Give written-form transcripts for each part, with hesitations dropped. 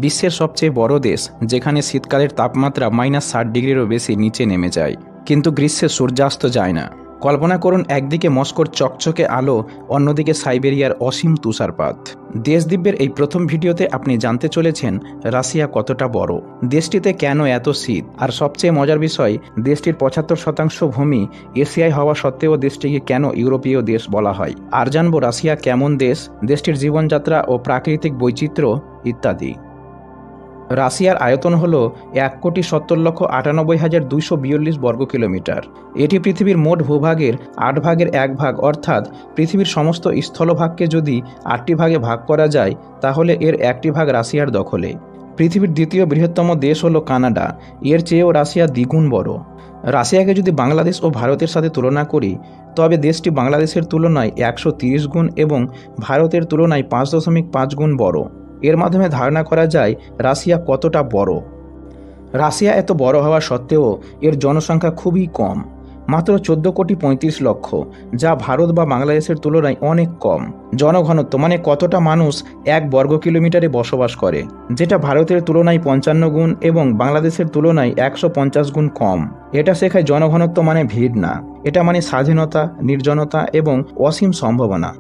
বিশ্বের সবচেয়ে বড় দেশ, যেখানে শীতকালের তাপমাত্রা -60 ডিগ্রিরও বেশি নিচে নেমে যায়, কিন্তু গ্রীষ্মে সূর্যাস্ত যায় না। কল্পনা করুন, একদিকে মস্কোর চকচকে আলো, অন্যদিকে সাইবেরিয়ার অসীম তুষারপাত। দেশদ্বীপের এই প্রথম ভিডিওতে আপনি জানতে চলেছেন রাশিয়া কতটা বড়, দেশটিতে কেন এত শীত, আর সবচেয়ে মজার বিষয়, দেশটির 75% ভূমি এশিয়ায় হওয়া সত্ত্বেও দেশটিকে কেন ইউরোপীয় দেশ বলা হয়। আর জানব রাশিয়া কেমন দেশ, দেশটির জীবনযাত্রা ও প্রাকৃতিক বৈচিত্র্য ইত্যাদি। রাশিয়ার আয়তন হল 1,70,98,242 বর্গ কিলোমিটার। এটি পৃথিবীর মোট ভূভাগের 8 ভাগের 1 ভাগ, অর্থাৎ পৃথিবীর সমস্ত স্থলভাগকে যদি 8টি ভাগে ভাগ করা যায়, তাহলে এর 1টি ভাগ রাশিয়ার দখলে। পৃথিবীর দ্বিতীয় বৃহত্তম দেশ হল কানাডা, এর চেয়েও রাশিয়া দ্বিগুণ বড়। রাশিয়াকে যদি বাংলাদেশ ও ভারতের সাথে তুলনা করি, তবে দেশটি বাংলাদেশের তুলনায় 130 গুণ এবং ভারতের তুলনায় 5.5 গুণ বড়। এর মাধ্যমে ধারণা করা যায় রাশিয়া কতটা বড়। রাশিয়া এত বড় হওয়া সত্ত্বেও এর জনসংখ্যা খুবই কম, মাত্র 14,35,00,000, যা ভারত বা বাংলাদেশের তুলনায় অনেক কম। জনঘনত্ব মানে কতটা মানুষ 1 বর্গ কিলোমিটারে বসবাস করে, যেটা ভারতের তুলনায় 55 গুণ এবং বাংলাদেশের তুলনায় 150 গুণ কম। এটা শেখায় জনঘনত্ব মানে ভিড় না, এটা মানে স্বাধীনতা, নির্জনতা এবং অসীম সম্ভাবনা।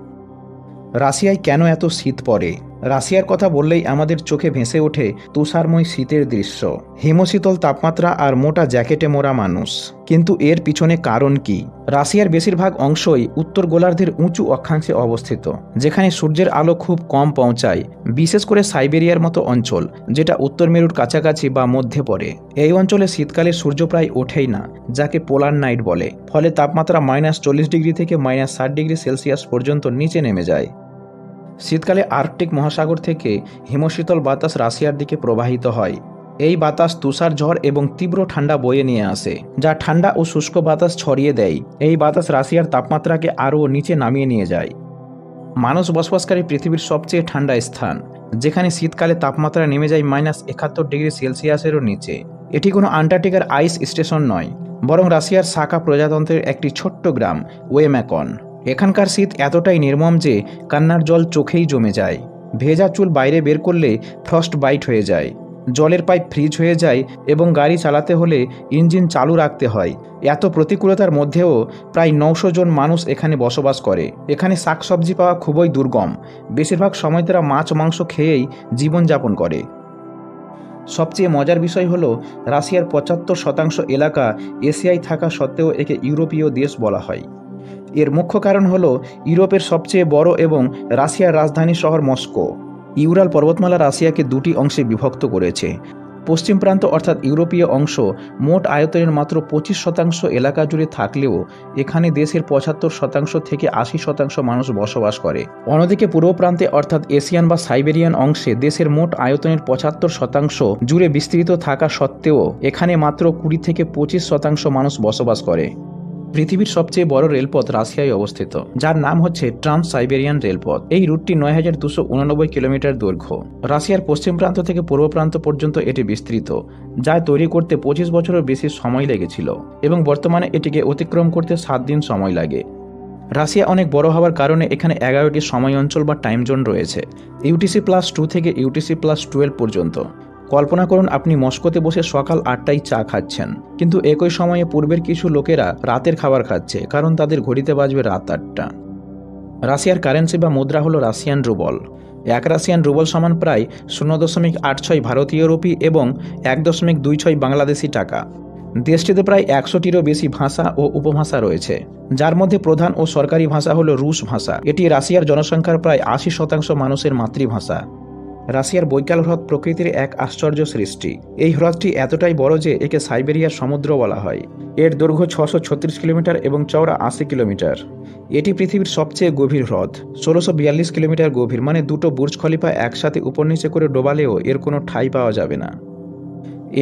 রাশিয়ায় কেন এত শীত পড়ে? রাশিয়ার কথা বললেই আমাদের চোখে ভেসে ওঠে তুষারময় শীতের দৃশ্য, হিমশীতল তাপমাত্রা আর মোটা জ্যাকেটে মোড়া মানুষ। কিন্তু এর পিছনে কারণ কি? রাশিয়ার বেশিরভাগ অংশই উত্তর গোলার্ধের উঁচু অক্ষাংশে অবস্থিত, যেখানে সূর্যের আলো খুব কম পৌঁছায়, বিশেষ করে সাইবেরিয়ার মতো অঞ্চল, যেটা উত্তর মেরুর কাছাকাছি বা মধ্যে পড়ে। এই অঞ্চলে শীতকালে সূর্য প্রায় ওঠেই না, যাকে পোলার নাইট বলে। ফলে তাপমাত্রা -40 ডিগ্রি থেকে -60 ডিগ্রি সেলসিয়াস পর্যন্ত নিচে নেমে যায়। শীতকালে আর্কটিক মহাসাগর থেকে হিমশীতল বাতাস রাশিয়ার দিকে প্রবাহিত হয়। এই বাতাস তুষার ঝড় এবং তীব্র ঠান্ডা বয়ে নিয়ে আসে, যা ঠান্ডা ও শুষ্ক বাতাস ছড়িয়ে দেয়। এই বাতাস রাশিয়ার তাপমাত্রাকে আরও নিচে নামিয়ে নিয়ে যায়। মানুষ বসবাসকারী পৃথিবীর সবচেয়ে ঠান্ডা স্থান, যেখানে শীতকালে তাপমাত্রা নেমে যায় -71 ডিগ্রি সেলসিয়াসেরও নিচে। এটি কোনো আন্টার্কটিকার আইস স্টেশন নয়, বরং রাশিয়ার সাকা প্রজাতন্ত্রের একটি ছোট্ট গ্রাম, ওয়েম্যাকন। এখানকার শীত এতটাই নির্মম যে কান্নার জল চোখেই জমে যায়। ভেজা চুল বাইরে বের করলে ফ্রস্ট বাইট হয়ে যায়, জলের পাইপ ফ্রিজ হয়ে যায় এবং গাড়ি চালাতে হলে ইঞ্জিন চালু রাখতে হয়। এত প্রতিকূলতার মধ্যেও প্রায় 900 জন মানুষ এখানে বসবাস করে। এখানে শাকসবজি পাওয়া খুবই দুর্গম, বেশিরভাগ সময় তারা মাছ মাংস খেয়েই জীবনযাপন করে। সবচেয়ে মজার বিষয় হলো, রাশিয়ার 75% এলাকা এশিয়ায় থাকা সত্ত্বেও একে ইউরোপীয় দেশ বলা হয়। এর মুখ্য কারণ হল ইউরোপের সবচেয়ে বড় এবং রাশিয়ার রাজধানী শহর মস্কো। ইউরাল পর্বতমালা রাশিয়াকে 2টি অংশে বিভক্ত করেছে। পশ্চিম প্রান্ত অর্থাৎ ইউরোপীয় অংশ মোট আয়তনের মাত্র 25% এলাকা জুড়ে থাকলেও এখানে দেশের 75% থেকে 80% মানুষ বসবাস করে। অন্যদিকে পূর্ব প্রান্তে অর্থাৎ এশিয়ান বা সাইবেরিয়ান অংশে দেশের মোট আয়তনের 75% জুড়ে বিস্তৃত থাকা সত্ত্বেও এখানে মাত্র 20 থেকে 25% মানুষ বসবাস করে। পৃথিবীর সবচেয়ে বড় রেলপথ রাশিয়ায় অবস্থিত, যার নাম হচ্ছে ট্রান্স সাইবেরিয়ান রেলপথ। এই রুটটি 9,289 কিলোমিটার দৈর্ঘ্য। রাশিয়ার পশ্চিম প্রান্ত থেকে পূর্ব প্রান্ত পর্যন্ত এটি বিস্তৃত, যা তৈরি করতে 25 বছরের বেশি সময় লেগেছিল এবং বর্তমানে এটিকে অতিক্রম করতে 7 দিন সময় লাগে। রাশিয়া অনেক বড় হওয়ার কারণে এখানে 11টি সময় অঞ্চল বা টাইম জোন রয়েছে, UTC+2 থেকে UTC+12 পর্যন্ত। কল্পনা করুন, আপনি মস্কোতে বসে সকাল 8টায় চা খাচ্ছেন, কিন্তু একই সময়ে পূর্বের কিছু লোকেরা রাতের খাবার খাচ্ছে, কারণ তাদের ঘড়িতে বাজবে রাত 8টা। রাশিয়ার কারেন্সি বা মুদ্রা হলো রাশিয়ান রুবল। 1 রাশিয়ান রুবল সমান প্রায় 0.86 ভারতীয় রুপি এবং 1.26 বাংলাদেশি টাকা। দেশটিতে প্রায় 100টিরও বেশি ভাষা ও উপভাষা রয়েছে, যার মধ্যে প্রধান ও সরকারি ভাষা হলো রুশ ভাষা। এটি রাশিয়ার জনসংখ্যার প্রায় 80% মানুষের মাতৃভাষা। রাশিয়ার বৈকাল হ্রদ প্রকৃতির এক আশ্চর্য সৃষ্টি। এই হ্রদটি এতটাই বড় যে একে সাইবেরিয়ার সমুদ্র বলা হয়। এর দৈর্ঘ্য 636 কিলোমিটার এবং চওড়া 80 কিলোমিটার। এটি পৃথিবীর সবচেয়ে গভীর হ্রদ, 1642 কিলোমিটার গভীর, মানে 2টো বুর্জ খলিফা একসাথে উপর নিচে করে ডোবালেও এর কোনো ঠাঁই পাওয়া যাবে না।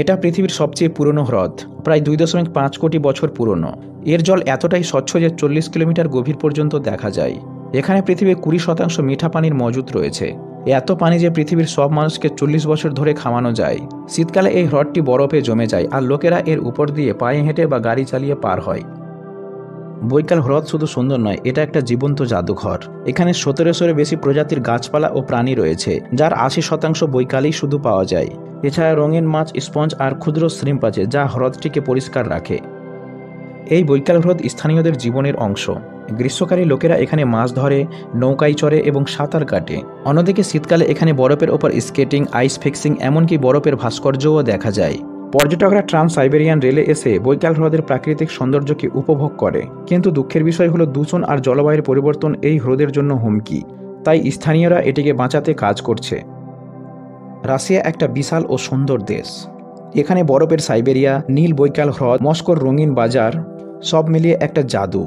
এটা পৃথিবীর সবচেয়ে পুরনো হ্রদ, প্রায় 2.5 কোটি বছর পুরনো। এর জল এতটাই স্বচ্ছ যে 40 কিলোমিটার গভীর পর্যন্ত দেখা যায়। এখানে পৃথিবীর 20% মিঠা পানির মজুদ রয়েছে। এত পানি যে পৃথিবীর সব মানুষকে 40 বছর ধরে খাওয়ানো যায়। শীতকালে এই হ্রদটি বরফে জমে যায় আর লোকেরা এর উপর দিয়ে পায়ে হেঁটে বা গাড়ি চালিয়ে পার হয়। বৈকাল হ্রদ শুধু সুন্দর নয়, এটা একটা জীবন্ত জাদুঘর। এখানে 1700-এর বেশি প্রজাতির গাছপালা ও প্রাণী রয়েছে, যার 80% বৈকালেই শুধু পাওয়া যায়। এছাড়া রঙিন মাছ, স্পঞ্জ আর ক্ষুদ্র শ্রিম্প আছে, যা হ্রদটিকে পরিষ্কার রাখে। এই বৈকাল হ্রদ স্থানীয়দের জীবনের অংশ। গ্রীষ্মকালে লোকেরা এখানে মাছ ধরে, নৌকায় চড়ে এবং সাঁতার কাটে। অন্যদিকে শীতকালে এখানে বরফের ওপর স্কেটিং, আইস ফিক্সিং, এমনকি বরফের ভাস্কর্যও দেখা যায়। পর্যটকরা ট্রান্স সাইবেরিয়ান রেলে এসে বৈকাল হ্রদের প্রাকৃতিক সৌন্দর্যকে উপভোগ করে। কিন্তু দুঃখের বিষয় হলো দূষণ আর জলবায়ুর পরিবর্তন এই হ্রদের জন্য হুমকি। তাই স্থানীয়রা এটিকে বাঁচাতে কাজ করছে। রাশিয়া একটা বিশাল ও সুন্দর দেশ। এখানে বরফের সাইবেরিয়া, নীল বৈকাল হ্রদ, মস্কোর রঙিন বাজার, সব মিলিয়ে একটা জাদু।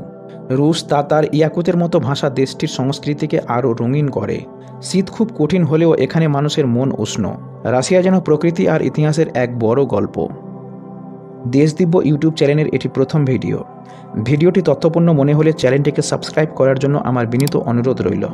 রুশ, তাতার, ইয়াকুতের মতো ভাষা দেশটির সংস্কৃতিকে আরও রঙিন করে। শীত খুব কঠিন হলেও এখানে মানুষের মন উষ্ণ। রাশিয়া যেন প্রকৃতি আর ইতিহাসের এক বড় গল্প। দেশদিব্য ইউটিউব চ্যানেলের এটি প্রথম ভিডিও। ভিডিওটি তথ্যপূর্ণ মনে হলে চ্যানেলটিকে সাবস্ক্রাইব করার জন্য আমার বিনীত অনুরোধ রইল।